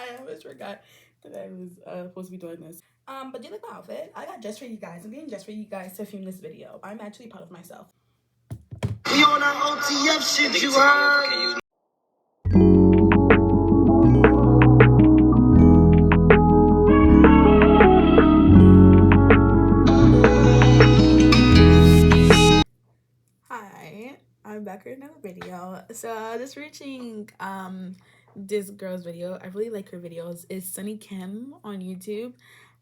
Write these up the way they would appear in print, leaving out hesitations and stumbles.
I almost forgot that I was supposed to be doing this. But do you like my outfit? I got just for you guys. I'm getting just for you guys to film this video. I'm actually proud of myself. We on our OTF shit, you heard? Hi, I'm back with another video. So just reaching this girl's video. I really like her videos. It's Sunny Kim on YouTube.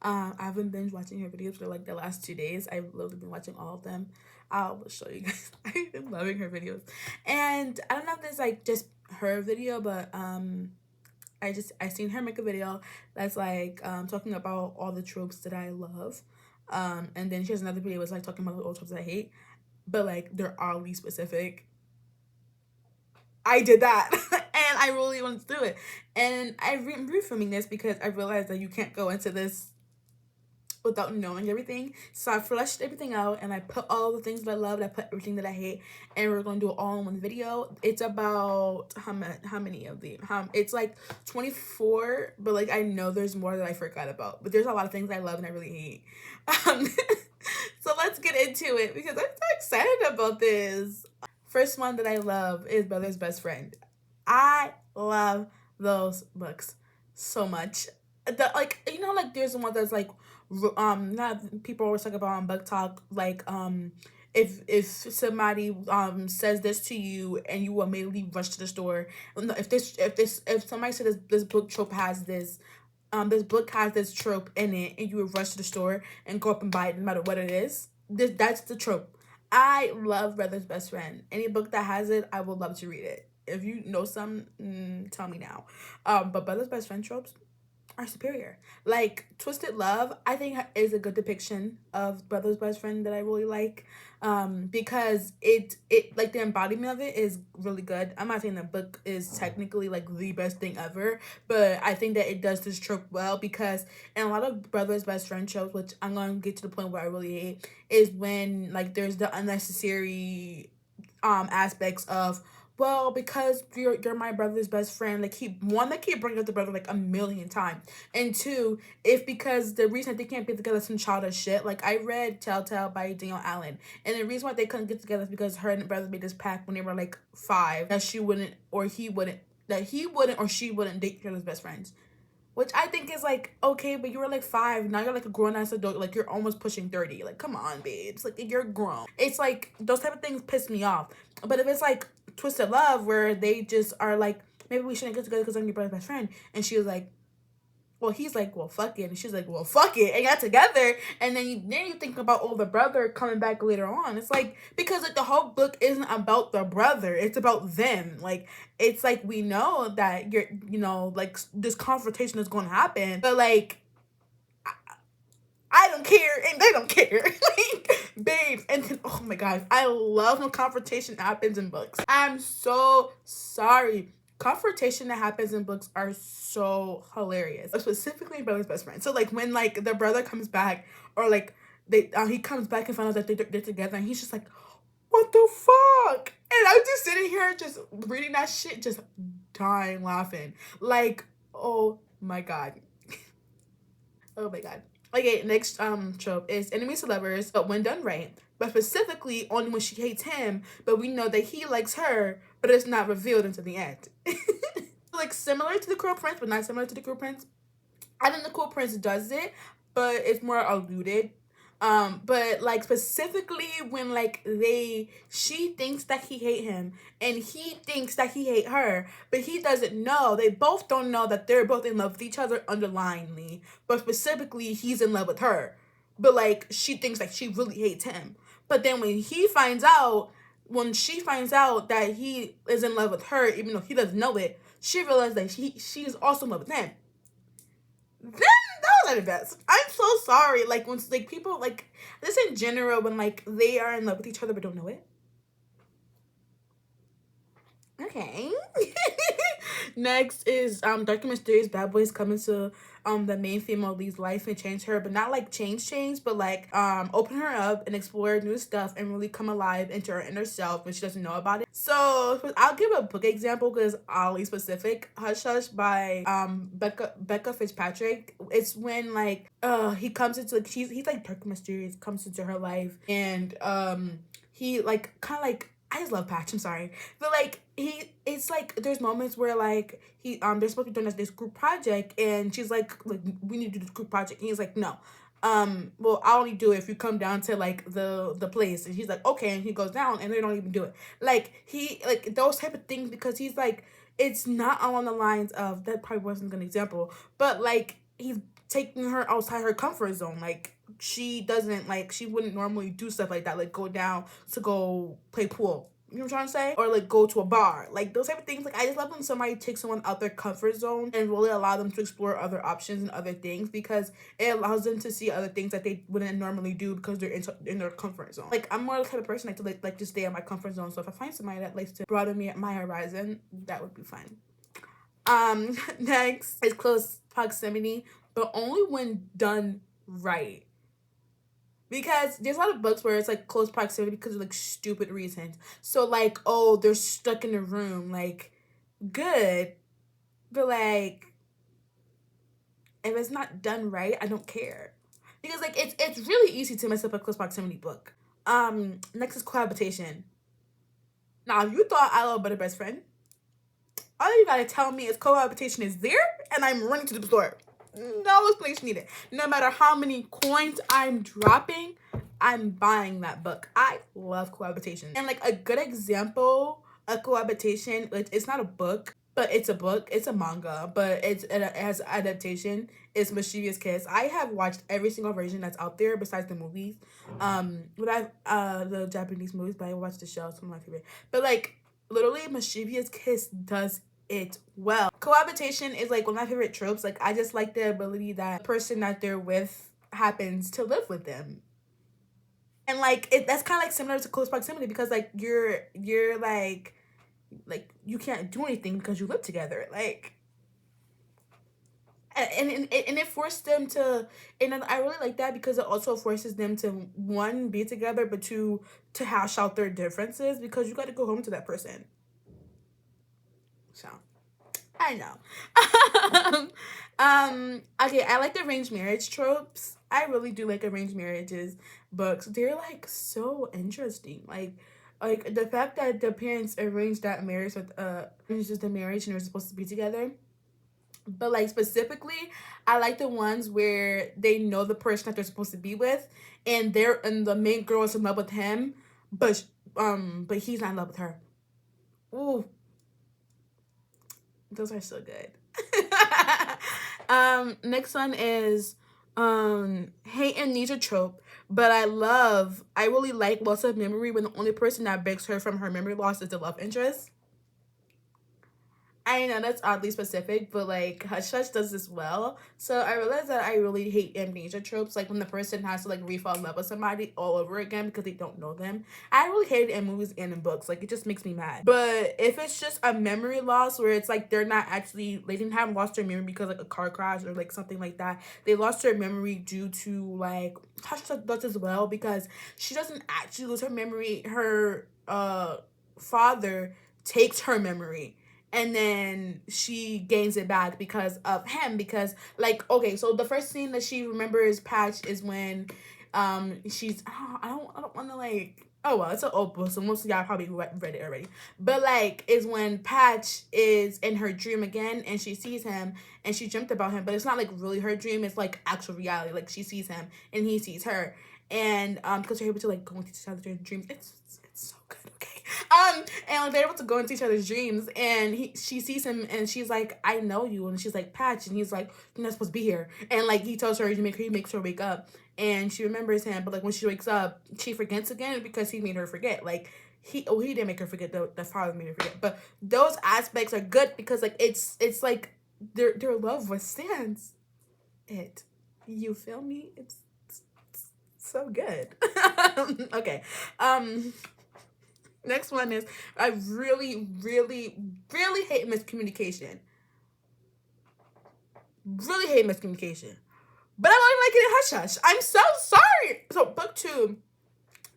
I haven't been watching her videos for like the last 2 days. I've literally been watching all of them. I'll show you guys. I've been loving her videos. And I don't know if this like just her video, but I seen her make a video that's like talking about all the tropes that I love. And then she has another video that's like talking about all the tropes that I hate, but like they're oddly specific. I did that and I really wanted to do it, and I'm refilming this because I realized that you can't go into this without knowing everything. So I fleshed everything out and I put all the things that I love, I put everything that I hate, and we're gonna do it all in one video. It's about how many of the it's like 24, but like I know there's more that I forgot about, but there's a lot of things I love and I really hate. So let's get into it because I'm so excited about this. First one that I love is Brother's Best Friend. I love those books so much. Like, you know, like there's one that's like not people always talk about on book talk, like if somebody says this to you and you immediately rush to the store. If somebody said this book trope has this book has this trope in it and you would rush to the store and go up and buy it no matter what it is, that's the trope. I love Brother's Best Friend. Any book that has it, I would love to read it. If you know some, tell me now. But Brother's Best Friend tropes are superior. Like Twisted Love, I think is a good depiction of Brother's Best Friend that I really like. Because it like the embodiment of it is really good. I'm not saying the book is technically like the best thing ever, but I think that it does this trope well, because in a lot of Brother's Best Friend tropes, which I'm gonna get to the point where I really hate, is when like there's the unnecessary aspects of, well, because you're my brother's best friend, like they keep bringing up the brother like a million times, and two, if because the reason they can't get together is some childish shit. Like I read Telltale by Daniel Allen, and the reason why they couldn't get together is because her and brother made this pact when they were like 5 that she wouldn't or he wouldn't or she wouldn't date each other's best friends. Which I think is like, okay, but you were like 5. Now you're like a grown ass adult. Like you're almost pushing 30. Like, come on, babes. Like you're grown. It's like those type of things piss me off. But if it's like Twisted Love, where they just are like, maybe we shouldn't get together because I'm your brother's best friend. And she was like, well, he's like, well, fuck it. And she's like, well, fuck it. And got together. And then you think about, oh, the brother coming back later on. It's like, because like the whole book isn't about the brother. It's about them. Like, it's like, we know that like this confrontation is going to happen. But like, I don't care and they don't care. Like, babes. And then, oh my God, I love when confrontation happens in books. I'm so sorry. Confrontation that happens in books are so hilarious, specifically Brother's Best Friend. So like when like the brother comes back, or like he comes back and finds out that they're together, and he's just like, what the fuck? And I'm just sitting here just reading that shit, just dying laughing. Like, oh my God. Oh my God. Okay, next trope is enemies to lovers, but when done right. But specifically only when she hates him, but we know that he likes her, but it's not revealed until the end. Like similar to the Cruel Prince, but not similar to the Cruel Prince. I think the Cruel Prince does it, but it's more alluded. But like specifically when like she thinks that he hate him and he thinks that he hate her, but he doesn't know. They both don't know that they're both in love with each other underlyingly, but specifically he's in love with her. But like she thinks like she really hates him. But then when she finds out that he is in love with her, even though he doesn't know it, she realizes that she's also in love with him. Then those are the best. I'm so sorry. Like when like people like this in general, when like they are in love with each other but don't know it. Okay. Next is dark and mysterious bad boys come into the main female lead's life and change her, but not like change, but like open her up and explore new stuff and really come alive into her inner self when she doesn't know about it. So I'll give a book example because oddly specific. Hush Hush by Becca Fitzpatrick. It's when like he comes into like he's like dark and mysterious, comes into her life, and he like kind of like, I just love Patch. I'm sorry, but like it's like there's moments where like they're supposed to be doing this group project, and she's like we need to do this group project, and he's like no, well I'll only do it if you come down to like the place, and he's like okay, and he goes down, and they don't even do it. Like he like those type of things because he's like it's not along the lines of that probably wasn't a good example, but like he's taking her outside her comfort zone. Like she doesn't like she wouldn't normally do stuff like that, like go down to go play pool. You know what I'm trying to say? Or like go to a bar. Like those type of things. Like I just love when somebody takes someone out their comfort zone and really allow them to explore other options and other things, because it allows them to see other things that they wouldn't normally do because they're in their comfort zone. Like I'm more the type of person to like to stay in my comfort zone. So if I find somebody that likes to broaden me my horizon, that would be fine. Next is close proximity, but only when done right. Because there's a lot of books where it's like close proximity because of like stupid reasons. So like, oh, they're stuck in a room. Like, good. But like, if it's not done right, I don't care. Because like it's really easy to mess up a close proximity book. Next is cohabitation. Now, if you thought I love Better Best Friend, all you gotta tell me is cohabitation is there and I'm running to the store. No explanation needed. No matter how many coins I'm dropping, I'm buying that book. I love cohabitation. And like a good example of cohabitation, it's not a book, but it's a book. It's a manga, but it has adaptation. It's Mischievous Kiss. I have watched every single version that's out there besides the movies. But I've the Japanese movies, but I watched the show. It's one of my favorite. But like literally, Mischievous Kiss does it well. Cohabitation is like one of my favorite tropes. Like I just like the ability that the person that they're with happens to live with them. And like that's kind of like similar to close proximity because like you're like you can't do anything because you live together. Like and it forced them to, and I really like that because it also forces them to one, be together, but two, to hash out their differences because you got to go home to that person. So I know. Okay, I like the arranged marriage tropes. I really do like arranged marriages books. They're like so interesting. Like the fact that the parents arranged that marriage with arranges the marriage and they're supposed to be together. But like specifically, I like the ones where they know the person that they're supposed to be with, and the main girl is in love with him, but he's not in love with her. Ooh, those are so good. Next one is hate amnesia trope, but I really like loss of memory when the only person that breaks her from her memory loss is the love interest. I know that's oddly specific, but like Hush Hush does this well. So I realized that I really hate amnesia tropes, like when the person has to like re-fall in love with somebody all over again because they don't know them. I really hate it in movies and in books. Like it just makes me mad. But if it's just a memory loss where it's like they didn't have lost their memory because like a car crash or like something like that. They lost their memory due to like Hush Hush does as well because she doesn't actually lose her memory. Her father takes her memory and then she gains it back because of him. Because like, okay, so the first scene that she remembers Patch is when she's I don't want to like, oh well, it's an old book, so most of y'all probably read it already, but like is when Patch is in her dream again and she sees him and she dreamt about him, but it's not like really her dream, it's like actual reality. Like she sees him and he sees her, and because they're able to like go into each other's dreams. It's so good. Okay. And like, they're able to go into each other's dreams, and she sees him, and she's like, "I know you," and she's like, "Patch," and he's like, "You're not supposed to be here." And like he tells her he makes her wake up, and she remembers him, but like when she wakes up, she forgets again because he made her forget. Like he didn't make her forget. The father made her forget. But those aspects are good because like it's like their love withstands it. You feel me? It's so good. Okay. Next one is I really, really, really hate miscommunication. Really hate miscommunication. But I don't even like it in Hush Hush. I'm so sorry. So book 2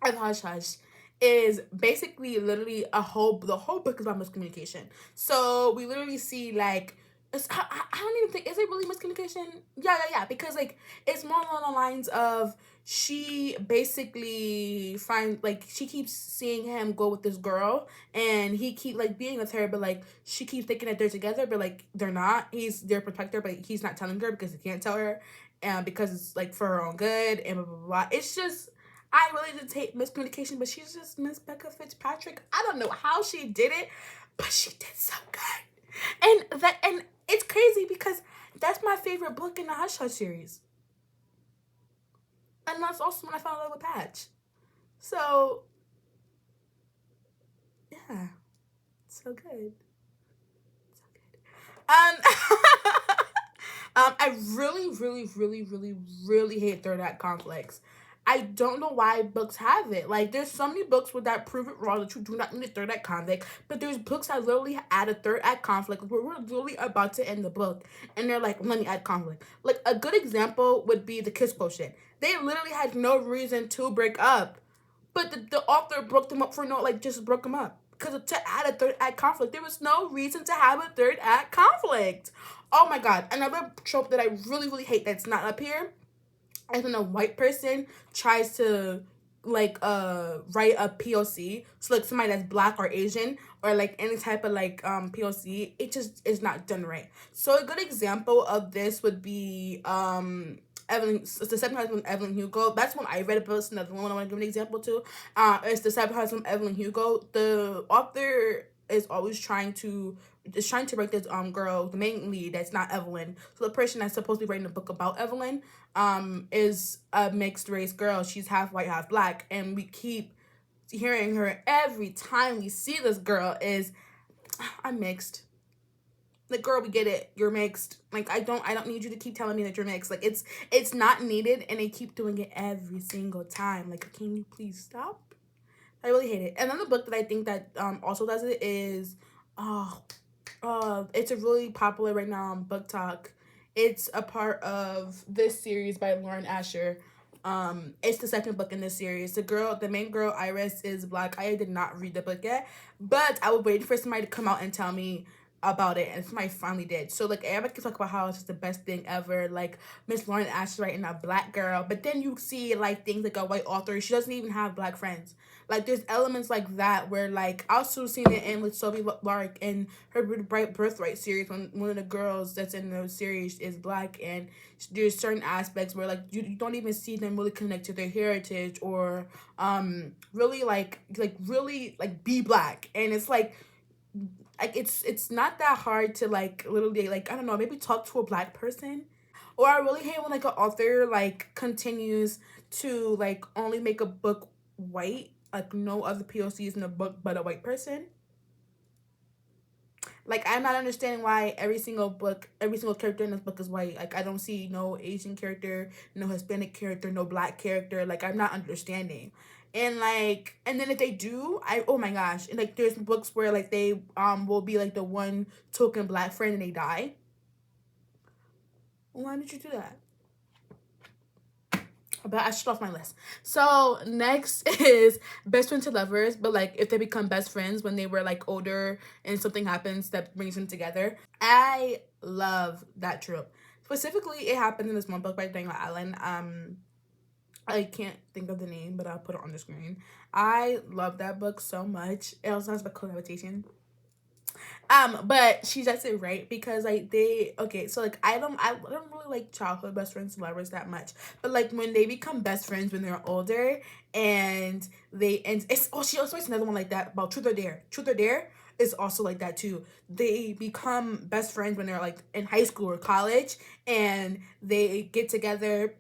of Hush Hush is basically literally the whole book is about miscommunication. So we literally see like I don't even think, is it really miscommunication? Yeah, because like it's more along the lines of she basically finds like she keeps seeing him go with this girl and he keep like being with her, but like she keeps thinking that they're together, but like they're not. He's their protector, but he's not telling her because he can't tell her, and because it's like for her own good and blah blah blah. It's just, I really did take miscommunication, but she's just Miss Becca Fitzpatrick. I don't know how she did it, but she did so good. And it's crazy because that's my favorite book in the Hush Hush series. And that's also when I fell in love with Patch. So yeah, so good. So good. I really hate third act conflicts. I don't know why books have it. Like, there's so many books with that prove it wrong that you do not need a third act conflict, but there's books that literally add a third act conflict where we're literally about to end the book, and they're like, let me add conflict. Like, a good example would be the Kiss Quotient. They literally had no reason to break up, but the author broke them up for no, like, just broke them up. Because to add a third act conflict, there was no reason to have a third act conflict. Oh my god. Another trope that I really hate that's not up here is when a white person tries to like write a POC. So like somebody that's black or Asian or like any type of like POC, it just is not done right. So a good example of this would be Evelyn, it's the Seven Husbands of Evelyn Hugo. That's one I read about. It's another one I want to give an example to. It's the Seven Husbands of Evelyn Hugo. The author is always trying to write this girl, the main lead that's not Evelyn. So the person that's supposed to be writing a book about Evelyn is a mixed race girl. She's half white, half black, and we keep hearing her every time we see this girl is, I'm mixed. Like, girl, we get it. You're mixed. Like, I don't need you to keep telling me that you're mixed. Like, it's not needed, and they keep doing it every single time. Like, can you please stop? I really hate it. Another book that I think that also does it is it's a really popular right now on Book Talk. It's a part of this series by Lauren Asher. It's the second book in this series. The main girl, Iris, is black. I did not read the book yet, but I was waiting for somebody to come out and tell me about it, and somebody finally did. So like everybody can talk about how it's just the best thing ever, like Miss Lauren Asher writing a black girl, but then you see like things like a white author, she doesn't even have black friends. Like there's elements like that where like I also seen it in with Sophie Lark in her Bright Birthright series when one of the girls that's in the series is black, and there's certain aspects where like you don't even see them really connect to their heritage or really really like be black, and it's like it's not that hard to like literally like I don't know, maybe talk to a black person. Or I really hate when like an author like continues to like only make a book white, like no other POCs in the book but a white person. Like I'm not understanding why every single character in this book is white. Like I don't see no Asian character, no Hispanic character, no black character. Like I'm not understanding. And like and then if they do, oh my gosh. And like there's books where like they will be like the one token black friend and they die. Why did you do that? But I should off my list. So next is best friend to lovers, but like if they become best friends when they were like older and something happens that brings them together. I love that trope. Specifically, it happened in this one book by Daniel Allen. I can't think of the name, but I'll put it on the screen. I love that book so much. It also has about cohabitation. But she does it right because like so like I don't really like childhood best friends and lovers that much. But like when they become best friends when they're older and she also makes another one like that about Truth or Dare. Truth or Dare is also like that too. They become best friends when they're like in high school or college and they get together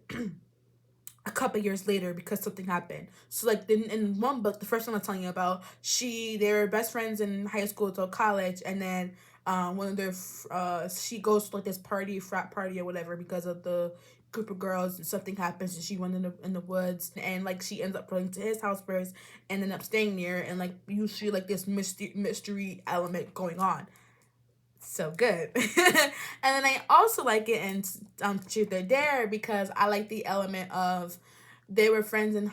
a couple years later because something happened. So like in one book, the first one I'm telling you about, they were best friends in high school till college, and then one of their she goes to like this frat party or whatever because of the group of girls, and something happens and she went in the woods, and like she ends up going to his house first and ended up staying near, and like you see like this mystery element going on. so good. And then I also like it in Truth or Dare because I like the element of they were friends in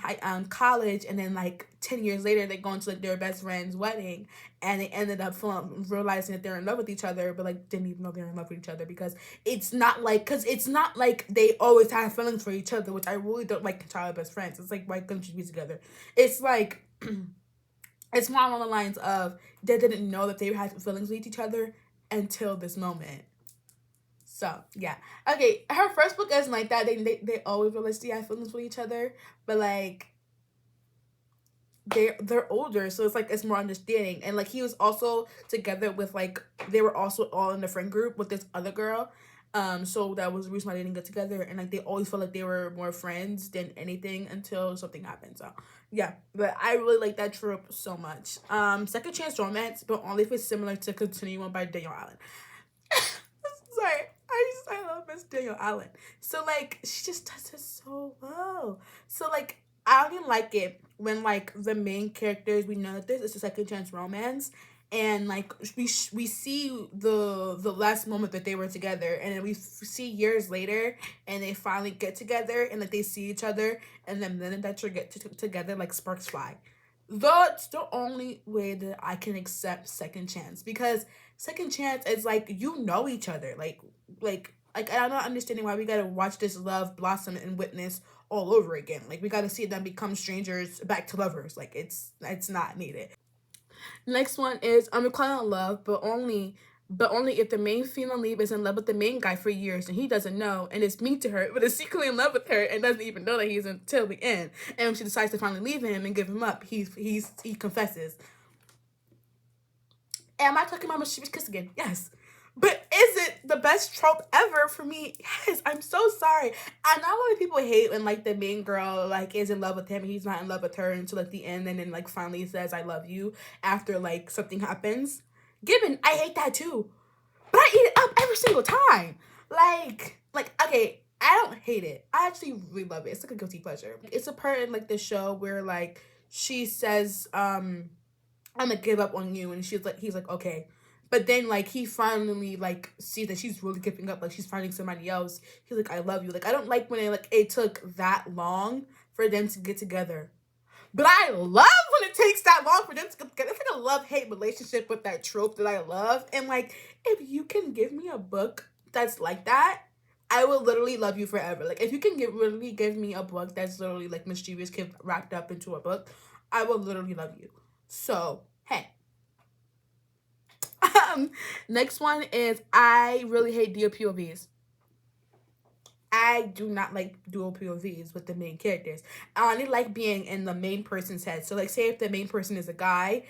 college, and then like 10 years later they go into like their best friend's wedding, and they ended up realizing that they're in love with each other, but like didn't even know they're in love with each other because it's not like they always have feelings for each other, which I really don't like in child best friends. It's like, why couldn't you be together? It's like it's more along the lines of they didn't know that they had feelings with each other until this moment. So yeah, okay. Her first book isn't like that. They always realize they have feelings with each other, but like they're older, so it's like it's more understanding. And like he was also together with like they were also all in the friend group with this other girl. So that was the reason why they didn't get together, and like they always felt like they were more friends than anything until something happened. So yeah, but I really like that trope so much. Second chance romance, but only if it's similar to Continuum by Daniel Allen. Sorry, I love Miss Daniel Allen. So like she just does it so well. So like I don't even like it when like the main characters, we know that this is a second chance romance, and like we see the last moment that they were together, and then we see years later and they finally get together and like they see each other, and then the minute that you get together, like sparks fly. That's the only way that I can accept second chance, because second chance is like you know each other, like I'm not understanding why we gotta watch this love blossom and witness all over again. Like we gotta see them become strangers back to lovers. Like it's not needed. Next one is unrequited love, but only if the main female lead is in love with the main guy for years and he doesn't know and is mean to her, but is secretly in love with her and doesn't even know that he's until the end. And when she decides to finally leave him and give him up, he confesses. Am I talking about mischievous kiss again? Yes. But is it the best trope ever for me? Yes. I'm so sorry. I know why people hate when like the main girl like is in love with him and he's not in love with her until like the end, and then like finally says I love you after like something happens. Given, I hate that too. But I eat it up every single time. Like okay, I don't hate it. I actually really love it. It's like a guilty pleasure. It's a part in like the show where like she says, I'm gonna give up on you, and he's like, okay. But then like he finally like see that she's really giving up, like she's finding somebody else. He's like, I love you. Like I don't like when it took that long for them to get together. But I love when it takes that long for them to get together. It's like a love-hate relationship with that trope that I love. And like if you can give me a book that's like that, I will literally love you forever. Like if you can really give me a book that's literally like mischievous kid wrapped up into a book, I will literally love you. So hey. Next one is I really hate dual POVs. I do not like dual POVs with the main characters. I only like being in the main person's head. So like say if the main person is a guy,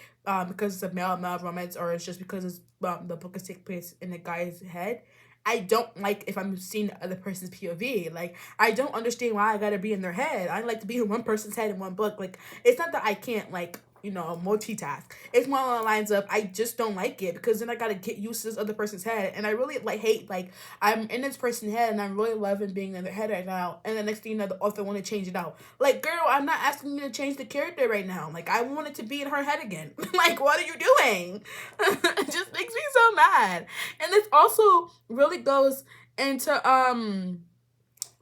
because it's a male romance, or it's just because it's the book is take place in the guy's head. I don't like if I'm seeing the other person's POV. Like I don't understand why I gotta be in their head. I like to be in one person's head in one book. Like it's not that I can't like multitask. It's more along the lines of I just don't like it, because then I gotta get used to this other person's head, and I really like hate like I'm in this person's head and I'm really loving being in their head right now, and the next thing you know the author want to change it out. Like girl, I'm not asking you to change the character right now. Like I want it to be in her head again. Like what are you doing? It just makes me so mad. And this also really goes into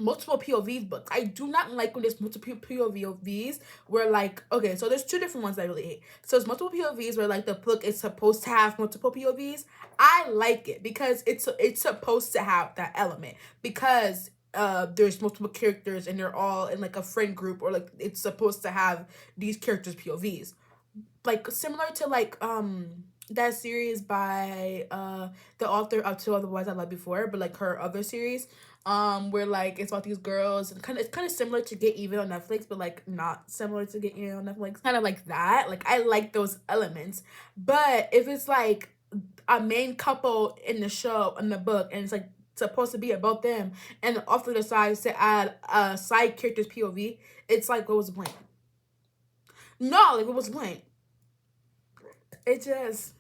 multiple POVs books. I do not like when there's multiple POVs where like okay, so there's two different ones that I really hate. So it's multiple POVs where like the book is supposed to have multiple POVs. I like it because it's supposed to have that element, because there's multiple characters and they're all in like a friend group, or like it's supposed to have these characters POVs. Like similar to like that series by the author of Two Other Boys I Loved Before, but like her other series where like it's about these girls, and it's kind of similar to Get Even on Netflix, but like not similar to Get Even on Netflix, kind of like that. Like I like those elements. But if it's like a main couple in the show, in the book, and it's like supposed to be about them, and the author decides to add a side character's POV, it's like what was the point? No, like what was the point? It just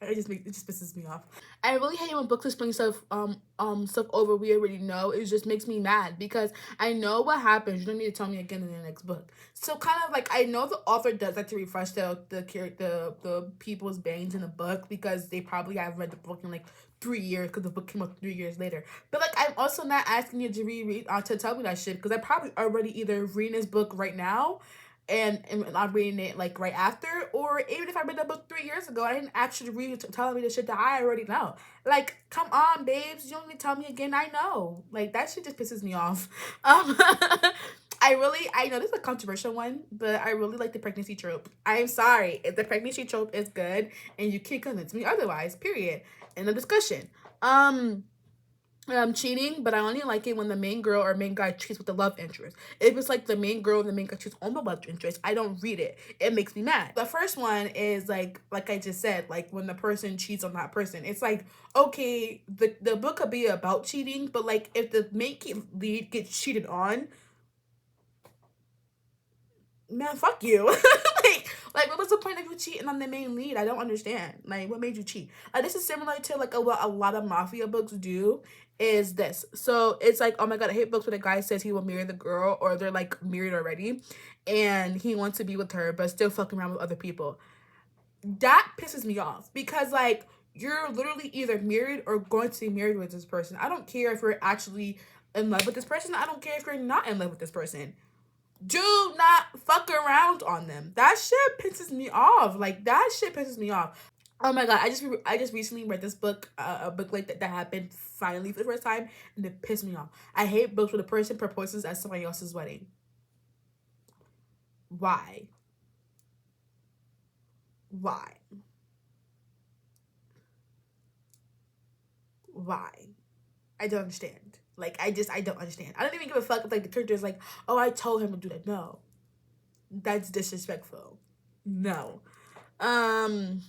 It just pisses me off. I really hate when books explain stuff over we already know. It just makes me mad because I know what happens. You don't need to tell me again in the next book. So kind of like I know the author does like to refresh the people's brains in the book because they probably have read the book in like 3 years because the book came out 3 years later. But like I'm also not asking you to reread to tell me that shit because I probably already either reading this book right now and I'm reading it like right after, or even if I read that book 3 years ago, I didn't actually read it telling me the shit that I already know. Like, come on, babes, you don't need to tell me again. I know, like that shit just pisses me off. Um, I know this is a controversial one, but I really like the pregnancy trope. I'm sorry if the pregnancy trope is good, and you can't convince me otherwise. Period. In the discussion. Cheating, but I only like it when the main girl or main guy cheats with the love interest. If it's like the main girl and the main guy cheats on the love interest, I don't read it. It makes me mad. The first one is like I just said, like when the person cheats on that person. It's like, okay, the book could be about cheating, but like if the main lead gets cheated on, man, fuck you. like what was the point of you cheating on the main lead? I don't understand. Like, what made you cheat? This is similar to like what a lot of mafia books do. Is this so? It's like, oh my god, I hate books where the guy says he will marry the girl, or they're like married already, and he wants to be with her, but still fucking around with other people. That pisses me off because like you're literally either married or going to be married with this person. I don't care if you're actually in love with this person. I don't care if you're not in love with this person. Do not fuck around on them. That shit pisses me off. Like that shit pisses me off. Oh my god, I just recently read this book, a book like that happened finally for the first time, and it pissed me off. I hate books where the person proposes at somebody else's wedding. Why? Why? Why? I don't understand. Like I don't understand. I don't even give a fuck if like the character is like, oh, I told him to do that. No, that's disrespectful. No. Um.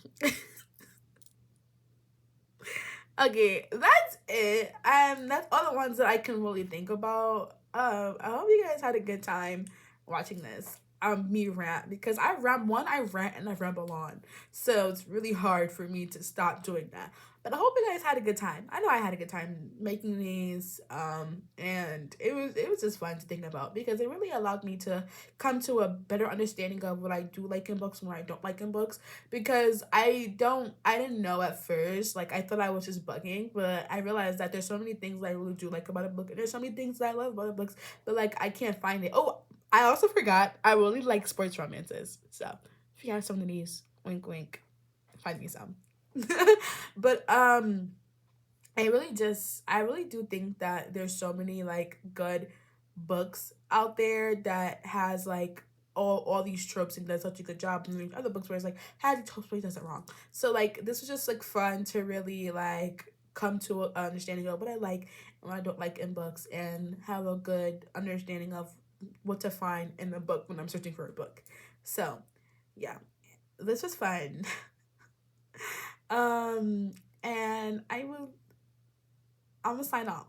Okay, that's it. That's all the ones that I can really think about. I hope you guys had a good time watching this. Me rant because I rant and I ramble on, so it's really hard for me to stop doing that. But I hope you guys had a good time. I know I had a good time making these, and it was just fun to think about because it really allowed me to come to a better understanding of what I do like in books and what I don't like in books because I didn't know at first. Like I thought I was just bugging, but I realized that there's so many things that I really do like about a book, and there's so many things that I love about the books, but like I can't find it. Oh, I also forgot I really like sports romances. So if you have some of these, wink wink, find me some. But I really do think that there's so many like good books out there that has like all these tropes and does such a good job, and there's other books where it's like has the tropes but he does it wrong. So like this was just like fun to really like come to an understanding of what I like and what I don't like in books, and have a good understanding of what to find in a book when I'm searching for a book. So yeah, this was fun. um and I'm gonna sign off.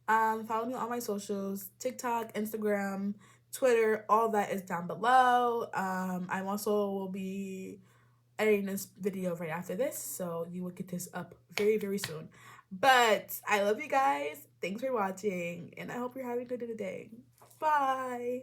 Follow me on my socials: TikTok, Instagram, Twitter. All that is down below. I'm also will be editing this video right after this, so you will get this up very, very soon. But I love you guys. Thanks for watching, and I hope you're having a good day. Bye.